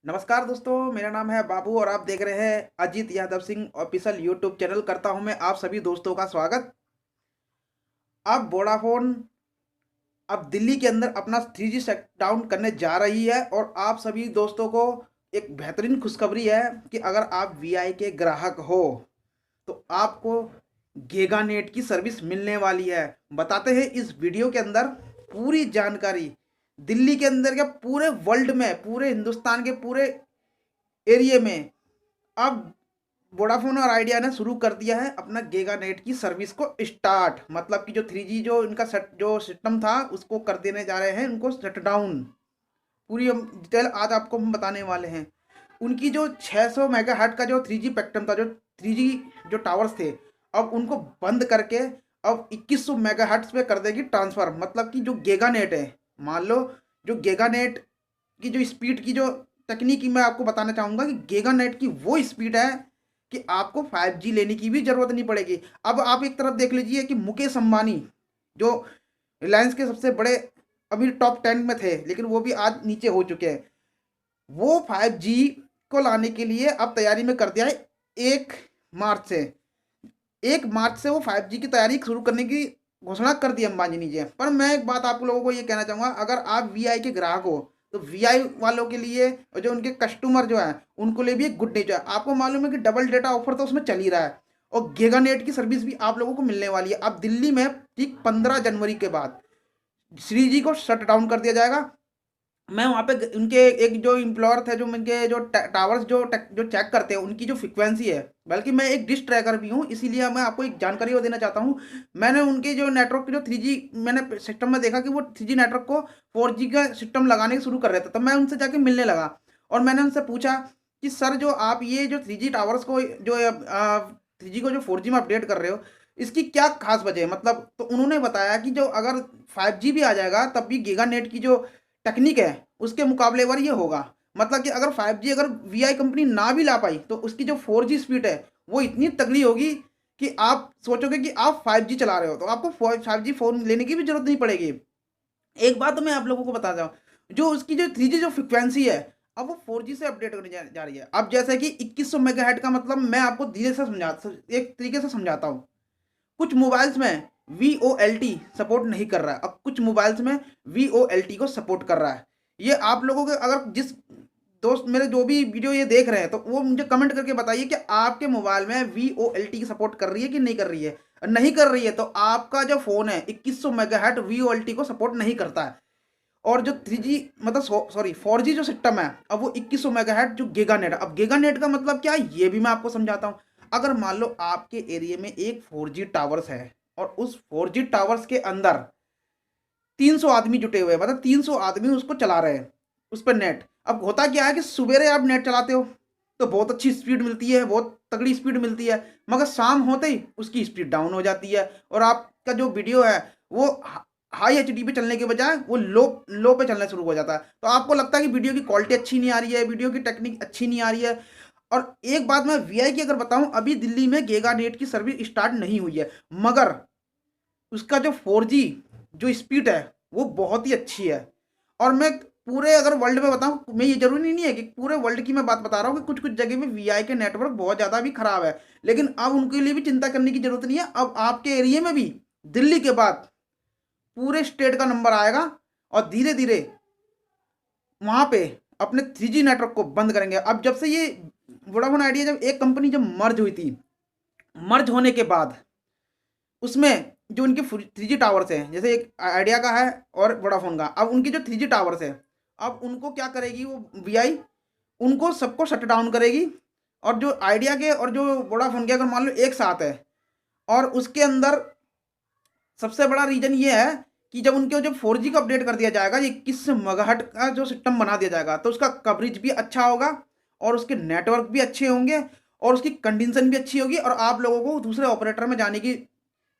नमस्कार दोस्तों, मेरा नाम है बाबू और आप देख रहे हैं Ajit Yadav Singh official YouTube channel. करता हूं मैं आप सभी दोस्तों का स्वागत। अब वोडाफोन अब दिल्ली के अंदर अपना 3G शट डाउन करने जा रही है और आप सभी दोस्तों को एक बेहतरीन खुशखबरी है कि अगर आप वीआई के ग्राहक हो तो आपको गीगानेट की सर्विस मिलने वाली है। बताते हैं इस वीडियो के अंदर पूरी जानकारी। दिल्ली के अंदर क्या पूरे वर्ल्ड में, पूरे हिंदुस्तान के पूरे एरिया में अब वोडाफोन और आइडिया ने शुरू कर दिया है अपना गीगा नेट की सर्विस को स्टार्ट। मतलब कि जो 3G जो इनका सेट जो सिस्टम था उसको कर देने जा रहे हैं, उनको शट डाउन। पूरी हम डिटेल आज आपको हम बताने वाले हैं। उनकी जो 600 मेगाहर्ट्ज का जो 3G स्पेक्ट्रम था, जो 3G जो टावर्स थे, अब उनको बंद करके अब 2100 मेगाहर्ट्ज पे कर देगी ट्रांसफर। मतलब कि जो गीगा नेट है, मान लो जो गीगा नेट की जो स्पीड की जो तकनीकी मैं आपको बताना चाहूँगा कि गीगा नेट की वो स्पीड है कि आपको 5G लेने की भी ज़रूरत नहीं पड़ेगी। अब आप एक तरफ देख लीजिए कि मुकेश अंबानी जो रिलायंस के सबसे बड़े अभी टॉप 10 में थे, लेकिन वो भी आज नीचे हो चुके हैं। वो 5G को लाने के लिए अब तैयारी में कर दिया है 1 मार्च से। 1 मार्च से वो 5G की तैयारी शुरू करने की घोषणा कर दी अंबानी जी ने। पर मैं एक बात आप लोगों को ये कहना चाहूँगा, अगर आप वीआई के ग्राहक हो तो वीआई वालों के लिए और जो उनके कस्टमर जो है उनको लिए भी एक गुड न्यूज है। आपको मालूम है कि डबल डेटा ऑफर तो उसमें चल ही रहा है और गीगानेट की सर्विस भी आप लोगों को मिलने वाली है। अब दिल्ली में ठीक 15 जनवरी के बाद 3G को शट डाउन कर दिया जाएगा। मैं वहाँ पे उनके एक जो एम्प्लॉयर थे, जो उनके जो टावर्स जो चेक करते हैं उनकी जो फ्रिक्वेंसी है, बल्कि मैं एक डिश ट्रैकर भी हूँ, इसीलिए मैं आपको एक जानकारी और देना चाहता हूँ। मैंने उनके जो नेटवर्क की जो 3G मैंने सिस्टम में देखा कि वो 3G नेटवर्क को 4G का सिस्टम लगाने के शुरू कर रहे थे। तो मैं उनसे जाके मिलने लगा और मैंने उनसे पूछा कि सर, जो आप ये जो 3G टावर्स को जो 3G को जो 4G में अपडेट कर रहे हो, इसकी क्या खास वजह है? मतलब तो उन्होंने बताया कि जो अगर 5G भी आ जाएगा तब भी गीगा नेट की जो टेक्निक है उसके मुकाबलेवर ये होगा। मतलब कि अगर 5G अगर वीआई कंपनी ना भी ला पाई तो उसकी जो 4G स्पीड है वो इतनी तगड़ी होगी कि आप सोचोगे कि आप 5G चला रहे हो, तो आपको 5G फोन लेने की भी जरूरत नहीं पड़ेगी। एक बात तो मैं आप लोगों को बता दूं, जो उसकी जो 3G जो फ्रिक्वेंसी है अब वो 4G से अपडेट होने जा रही है। अब जैसे कि 2100 मेगाहर्ट्ज का मतलब मैं आपको धीरे से एक तरीके से समझाता हूँ। कुछ मोबाइल्स में VoLT सपोर्ट नहीं कर रहा है, अब कुछ मोबाइल्स में VoLT को सपोर्ट कर रहा है। ये आप लोगों के अगर जिस दोस्त मेरे जो भी वीडियो ये देख रहे हैं तो वो मुझे कमेंट करके बताइए कि आपके मोबाइल में VoLT की सपोर्ट कर रही है कि नहीं कर रही है। नहीं कर रही है तो आपका जो फ़ोन है 2100 मेगाहर्ट्ज VoLT को सपोर्ट नहीं करता है। और जो 3G मतलब सॉरी 4G जो सिस्टम है अब वो 2100 मेगाहर्ट्ज जो गीगानेट है। अब गीगानेट का मतलब क्या है ये भी मैं आपको समझाता हूँ। अगर मान लो आपके एरिया में एक 4G टावर्स है और उस 4G टावर्स के अंदर 300 आदमी जुटे हुए हैं, मतलब 300 आदमी उसको चला रहे हैं उस पर नेट। अब होता क्या है कि सवेरे आप नेट चलाते हो तो बहुत अच्छी स्पीड मिलती है, बहुत तगड़ी स्पीड मिलती है, मगर शाम होते ही उसकी स्पीड डाउन हो जाती है और आपका जो वीडियो है वो हाई एचडी पे चलने के बजाय वो लो लो पे चलना शुरू हो जाता है। तो आपको लगता है कि वीडियो की क्वालिटी अच्छी नहीं आ रही है, वीडियो की टेक्निक अच्छी नहीं आ रही है। और एक बात मैं वीआई की अगर बताऊं, अभी दिल्ली में गीगा नेट की सर्विस स्टार्ट नहीं हुई है, मगर उसका जो 4G जो स्पीड है वो बहुत ही अच्छी है। और मैं पूरे अगर वर्ल्ड में बताऊं, मैं ये जरूरी नहीं है कि पूरे वर्ल्ड की मैं बात बता रहा हूँ कि कुछ कुछ जगह में वीआई के नेटवर्क बहुत ज़्यादा भी खराब है, लेकिन अब उनके लिए भी चिंता करने की जरूरत नहीं है। अब आपके एरिया में भी दिल्ली के बाद पूरे स्टेट का नंबर आएगा और धीरे धीरे वहां पे अपने 3G नेटवर्क को बंद करेंगे। अब जब से ये वोडाफोन आइडिया जब एक कंपनी जब मर्ज हुई थी, मर्ज होने के बाद उसमें जो उनके 3G टावर्स हैं, जैसे एक आइडिया का है और वोडाफोन का, अब उनकी जो 3G टावर्स है अब उनको क्या करेगी वो वीआई, उनको सबको शट डाउन करेगी। और जो आइडिया के और जो वोडाफोन के अगर मान लो एक साथ है, और उसके अंदर सबसे बड़ा रीजन ये है कि जब उनके जब 4G का अपडेट कर दिया जाएगा, 21 मेगाहर्ट्ज का जो सिस्टम बना दिया जाएगा, तो उसका कवरेज भी अच्छा होगा और उसके नेटवर्क भी अच्छे होंगे और उसकी कंडीशन भी अच्छी होगी और आप लोगों को दूसरे ऑपरेटर में जाने की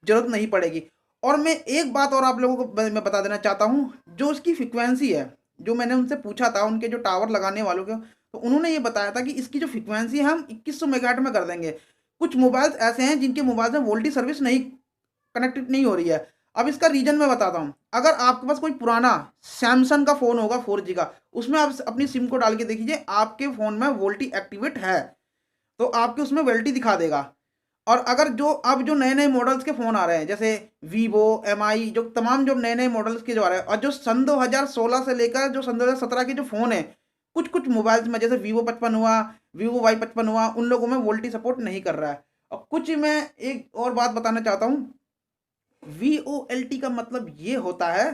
जरूरत नहीं पड़ेगी। और मैं एक बात और आप लोगों को मैं बता देना चाहता हूँ, जो उसकी फ्रिक्वेंसी है, जो मैंने उनसे पूछा था उनके जो टावर लगाने वालों के, तो उन्होंने ये बताया था कि इसकी जो फ्रिक्वेंसी है हम 2100 मेगाहर्ट्ज में कर देंगे। कुछ मोबाइल्स ऐसे हैं जिनके मोबाइल में वोल्टी सर्विस नहीं कनेक्टेड नहीं हो रही है। अब इसका रीजन मैं बताता हूँ। अगर आपके पास कोई पुराना सैमसंग का फ़ोन होगा 4G का, उसमें आप अपनी सिम को डाल के देखिए, आपके फ़ोन में वोल्टी एक्टिवेट है, तो आपके उसमें वोल्टी दिखा देगा। और अगर जो अब जो नए-नए मॉडल्स के फ़ोन आ रहे हैं, जैसे वीवो, एमआई, जो तमाम जो नए-नए मॉडल्स के जो आ रहे हैं, और जो सन 2016 से लेकर जो सन 2017 के जो फ़ोन हैं, कुछ-कुछ मोबाइल्स में, जैसे वीवो 55 हुआ, वीवो वाई 55 हुआ, उन लोगों में वोल्टी सपोर्ट नहीं कर रहा है। और कुछ मैं एक और बात बताना चाहता हूँ, वीओएलटी का मतलब ये होता है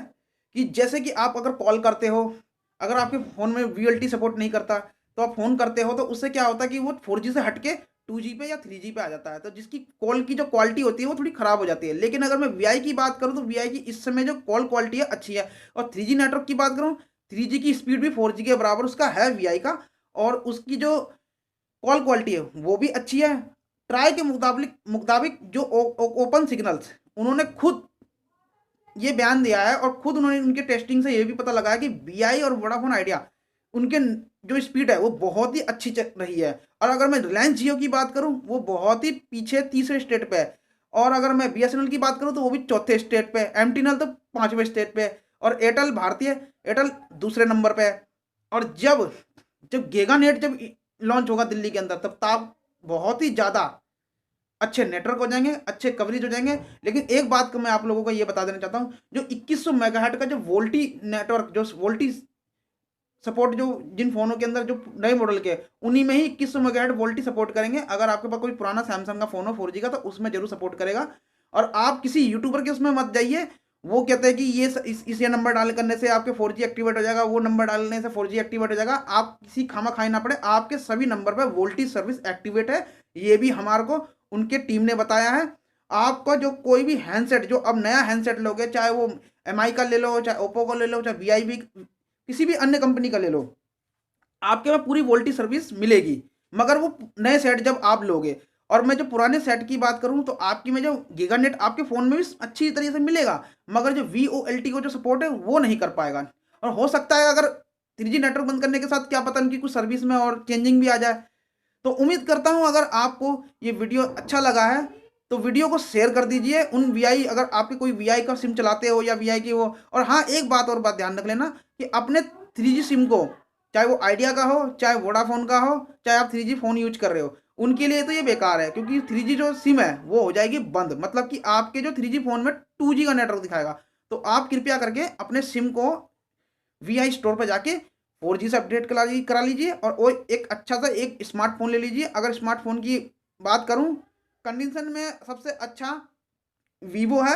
कि जैसे कि आप अगर कॉल करते हो, अगर आपके फ़ोन में वीओएलटी सपोर्ट नहीं करता, तो आप फ़ोन करते हो तो उससे क्या होता है कि वो 4G से हट के 2G पे या 3G पे आ जाता है, तो जिसकी कॉल की जो क्वालिटी होती है वो थोड़ी ख़राब हो जाती है। लेकिन अगर मैं वीआई की बात करूँ, तो वीआई की इस समय जो कॉल क्वालिटी है अच्छी है। और 3G नेटवर्क की बात करूँ, 3G की स्पीड भी 4G के बराबर उसका है वीआई का, और उसकी जो कॉल क्वालिटी है वो भी अच्छी है। ट्राई के मुताबिक मुताबिक जो ओपन सिग्नल्स, उन्होंने खुद ये बयान दिया है, और खुद उन्होंने उनके टेस्टिंग से ये भी पता लगाया कि बीआई और वोडाफोन आइडिया, उनके जो स्पीड है वो बहुत ही अच्छी चल रही है। और अगर मैं रिलायंस जियो की बात करूं, वो बहुत ही पीछे तीसरे स्टेट पे है। और अगर मैं बीएसएनएल की बात करूं, तो वो भी चौथे स्टेट पे है। एमटीएनएल तो पांचवें स्टेट पे है। और एयरटेल, भारतीय एयरटेल, दूसरे नंबर पे है। और जब जब गीगानेट जब लॉन्च होगा दिल्ली के अंदर, तब बहुत ही ज़्यादा अच्छे नेटवर्क हो जाएंगे, अच्छे कवरेज हो जाएंगे। लेकिन एक बात को मैं आप लोगों को ये बता देना चाहता हूँ, जो 2100 मेगाहर्ट्ज का जो वोल्टी नेटवर्क, जो वोल्टी सपोर्ट, जो जिन फोनों के अंदर जो नए मॉडल के, उन्हीं में ही 2100 मेगाहर्ट्ज वोल्टी सपोर्ट करेंगे। अगर आपके पास कोई पुराना सैमसंग का फोन हो 4G का, तो उसमें जरूर सपोर्ट करेगा। और आप किसी यूट्यूबर के उसमें मत जाइए, वो कहते हैं कि इस ये नंबर डाल करने से आपके 4G एक्टिवेट हो जाएगा, वो नंबर डालने से 4G एक्टिवेट हो जाएगा। आप किसी खामा खाई ना पड़े, आपके सभी नंबर पर वोल्टी सर्विस एक्टिवेट है। ये भी हमारे को उनके टीम ने बताया है। आपका जो कोई भी हैंडसेट, जो अब नया हैंडसेट लोगे, चाहे वो एमआई का ले लो, चाहे ओप्पो का ले लो, चाहे वीआईबी, किसी भी अन्य कंपनी का ले लो, आपके में पूरी वोल्टी सर्विस मिलेगी। मगर वो नए सेट जब आप लोगे, और मैं जो पुराने सेट की बात करूं, तो आपकी में जो गीगानेट आपके फ़ोन में भी अच्छी तरीके से मिलेगा, मगर जो वीओएलटी को जो सपोर्ट है वो नहीं कर पाएगा। और हो सकता है अगर 3G नेटवर्क बंद करने के साथ क्या पता उनकी कुछ सर्विस में और चेंजिंग भी आ जाए। तो उम्मीद करता हूं अगर आपको ये वीडियो अच्छा लगा है, तो वीडियो को शेयर कर दीजिए उन वीआई, अगर आपके कोई वीआई का सिम चलाते हो या वीआई की वो। और हाँ, एक बात और बात ध्यान रख लेना कि अपने 3G सिम को, चाहे वो आइडिया का हो, चाहे वोडाफोन का हो, चाहे आप 3G फ़ोन यूज कर रहे हो, उनके लिए तो ये बेकार है, क्योंकि 3G जो सिम है वो हो जाएगी बंद। मतलब कि आपके जो 3G फ़ोन में 2G का नेटवर्क दिखाएगा। तो आप कृपया करके अपने सिम को वीआई स्टोर पर जाके 4G से अपडेट करा लीजिए, और वो एक अच्छा सा एक स्मार्टफोन ले लीजिए। अगर स्मार्टफोन की बात करूं, कंडीशन में सबसे अच्छा वीवो है,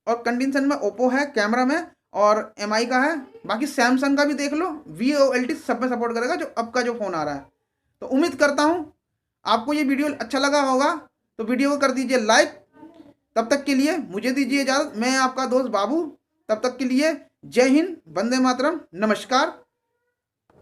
और कंडीशन में ओप्पो है कैमरा में, और एमआई का है। बाकी सैमसंग का भी देख लो, वीओएलटी सब में सपोर्ट करेगा जो अब का जो फ़ोन आ रहा है। तो उम्मीद करता हूं आपको ये वीडियो अच्छा लगा होगा, तो वीडियो को कर दीजिए लाइक। तब तक के लिए मुझे दीजिए इजाज़त, मैं आपका दोस्त बाबू। तब तक के लिए जय हिंद, वंदे मातरम, नमस्कार।